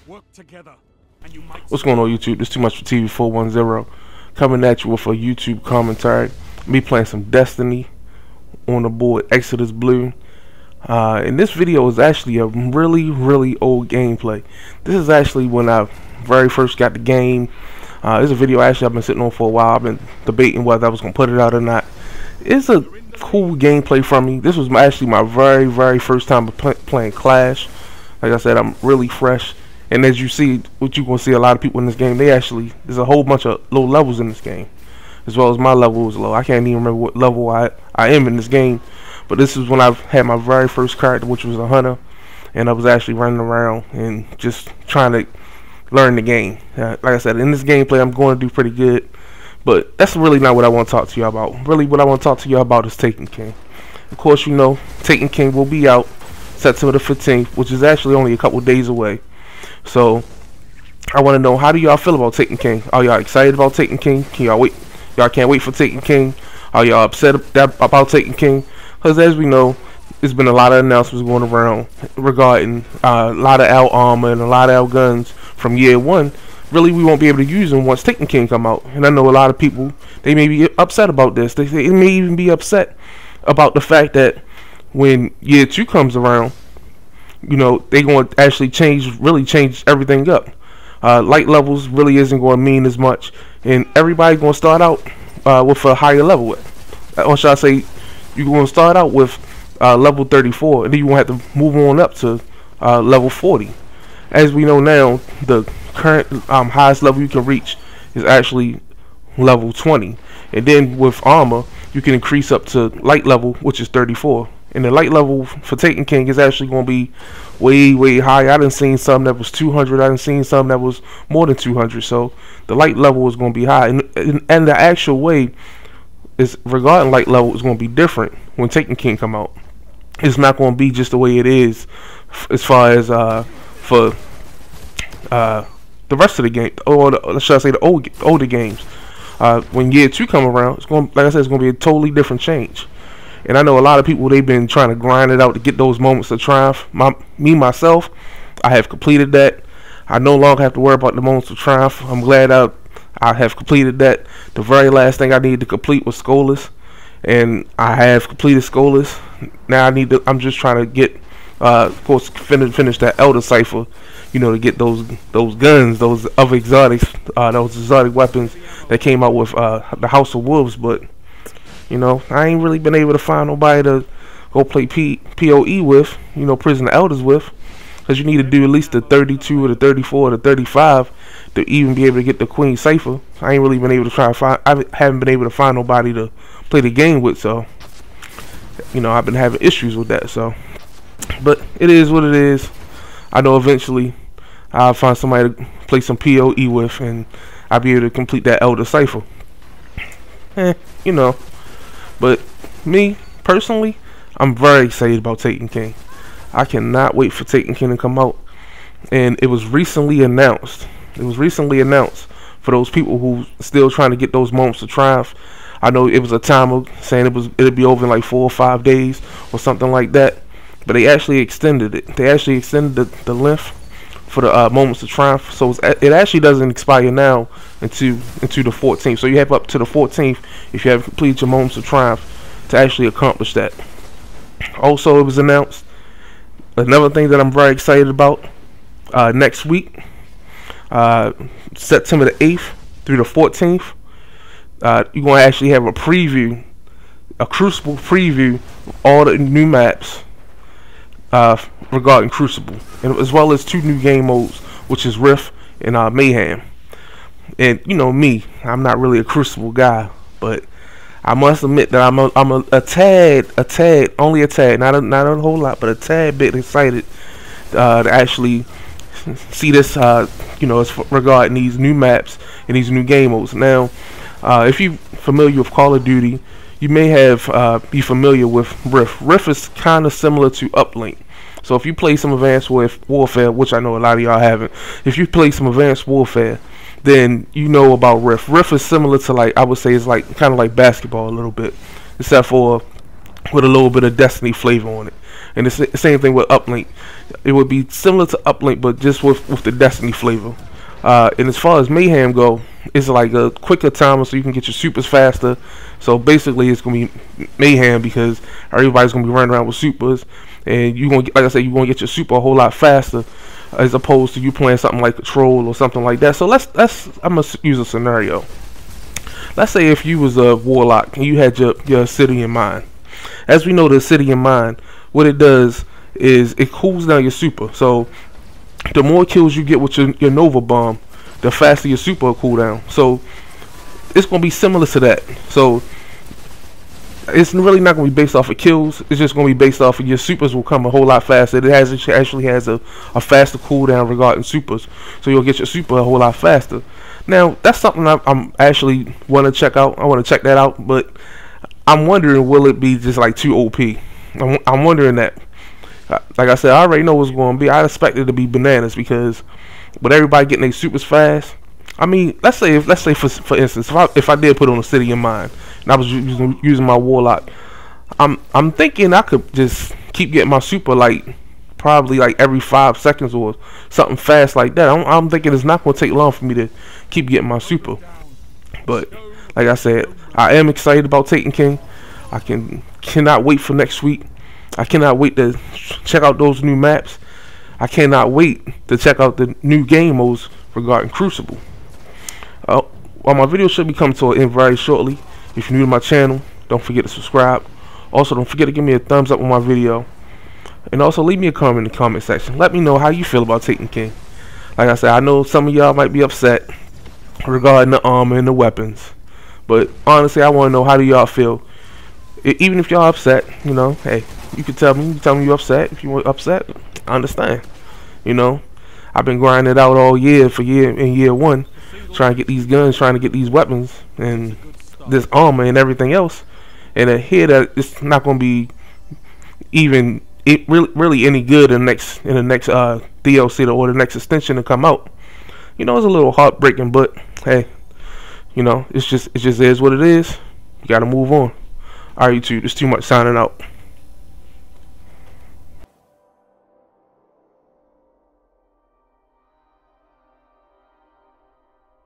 Work together, and you might. What's going on, YouTube? This is Too Much for TV 410 coming at you with a YouTube commentary. Me playing some Destiny on the board Exodus Blue. And this video is actually a really old gameplay. This is actually when I very first got the game. This is a video actually I've been sitting on for a while. I've been debating whether I was going to put it out or not. It's a cool gameplay from me. This was actually my very first time playing Clash. Like I said, I'm really fresh. And as you see, what you're going to see a lot of people in this game, there's a whole bunch of low levels in this game. As well as my level is low. I can't even remember what level I am in this game. But this is when I had my very first character, which was a hunter. And I was actually running around and just trying to learn the game. Like I said, in this gameplay, I'm going to do pretty good. But that's really not what I want to talk to you about. Really, what I want to talk to you about is Taken King. Of course, you know, Taken King will be out September the 15th, which is actually only a couple days away. So, I want to know, how do y'all feel about Taken King? Are y'all excited about Taken King? Can y'all wait? Y'all can't wait for Taken King? Are y'all upset about Taken King? Because as we know, there's been a lot of announcements going around regarding a lot of our armor and a lot of our guns from year one. Really, we won't be able to use them once Taken King come out. And I know a lot of people, they may be upset about this. They may even be upset about the fact that when year 2 comes around, you know, they going to actually really change everything up. Light levels really isn't going to mean as much, and everybody's going to start out with a higher level. Or should I say, you're going to start out with level 34, and then you're going to have to move on up to level 40. As we know now, the current highest level you can reach is actually level 20, and then with armor, you can increase up to light level, which is 34. And the light level for Taken King is actually going to be way high. I done seen some that was 200. I done seen some that was more than 200. So the light level is going to be high. And the actual way is regarding light level is going to be different when Taken King come out. It's not going to be just the way it is as far as for the rest of the game, or should I say the older games. When year 2 come around, it's going, like I said, it's going to be a totally different change. And I know a lot of people, they've been trying to grind it out to get those moments of triumph. Myself, I have completed that. I no longer have to worry about the moments of triumph. I'm glad I have completed that. The very last thing I needed to complete was Skolas, and I have completed Skolas. Now I'm just trying to get, of course, finish that Elder Cipher. You know, to get those guns, those other exotics, those exotic weapons that came out with the House of Wolves. But you know, I ain't really been able to find nobody to go play PoE with, you know, Prison of Elders with, because you need to do at least the 32 or the 34 or the 35 to even be able to get the Queen Cipher. I ain't really been able to I haven't been able to find nobody to play the game with, so, you know, I've been having issues with that, so. But it is what it is. I know eventually I'll find somebody to play some PoE with, and I'll be able to complete that Elder Cipher. You know. But me, personally, I'm very excited about Taken King. I cannot wait for Taken King to come out. And it was recently announced. It was recently announced for those people who still trying to get those moments of triumph. I know it was a timer saying it'd be over in like 4 or 5 days or something like that. But they actually extended it. They actually extended the length for the moments of triumph. So it actually doesn't expire now into the 14th. So you have up to the 14th if you have completed your moments of triumph to actually accomplish that. Also, it was announced another thing that I'm very excited about. Next week, September the 8th through the 14th, you're going to actually have a preview, a Crucible preview of all the new maps regarding Crucible, and as well as 2 new game modes, which is Rift and Mayhem. And you know me, I'm not really a Crucible guy, but I must admit that I'm a tad, only a tad, not a whole lot, but a tad bit excited to actually see this, you know, as regarding these new maps and these new game modes. Now, if you're familiar with Call of Duty, you may have be familiar with Rift. Rift is kind of similar to Uplink. So if you play some Advanced Warfare, which I know a lot of y'all haven't, if you play some Advanced Warfare, then you know about Rift. Rift is similar to, like, I would say it's like kind of like basketball a little bit, except for with a little bit of Destiny flavor on it. And it's the same thing with Uplink. It would be similar to Uplink, but just with the Destiny flavor. And as far as Mayhem go, it's like a quicker timer, so you can get your supers faster. So basically, it's gonna be Mayhem because everybody's gonna be running around with supers, and you gonna get, like I said, you gonna get your super a whole lot faster, as opposed to you playing something like Control or something like that. So I'm gonna use a scenario. Let's say if you was a Warlock and you had your city in mind. As we know, the city in mind, what it does is it cools down your super. So the more kills you get with your Nova Bomb, the faster your super will cool down. So it's going to be similar to that. So it's really not going to be based off of kills. It's just going to be based off of your supers will come a whole lot faster. It actually has a faster cooldown regarding supers. So you'll get your super a whole lot faster. Now, that's something I'm actually want to check out. I want to check that out. But I'm wondering, will it be just like too OP? I'm wondering that. Like I said, I already know what's going to be. I expect it to be bananas because with everybody getting their supers fast. I mean, let's say for instance, if I did put on a city in mind and I was using my Warlock, I'm thinking I could just keep getting my super like probably like every 5 seconds or something fast like that. I'm thinking it's not going to take long for me to keep getting my super. But like I said, I am excited about Taken King. I cannot wait for next week. I cannot wait to check out those new maps. I cannot wait to check out the new game modes regarding Crucible. Well, my video should be coming to an end very shortly. If you're new to my channel, don't forget to subscribe. Also, don't forget to give me a thumbs up on my video. And also, leave me a comment in the comment section. Let me know how you feel about Taken King. Like I said, I know some of y'all might be upset regarding the armor and the weapons. But honestly, I want to know, how do y'all feel? Even if y'all upset, you know, hey, you can tell me you're upset. If you were upset, I understand. You know, I've been grinding it out all year in year one, trying to get these guns, trying to get these weapons and this armor and everything else. And I hear that it's not going to be even really any good in the next DLC or the next extension to come out. You know, it's a little heartbreaking, but hey, you know, it just is what it is. You got to move on. Alright, YouTube, it's too much signing out.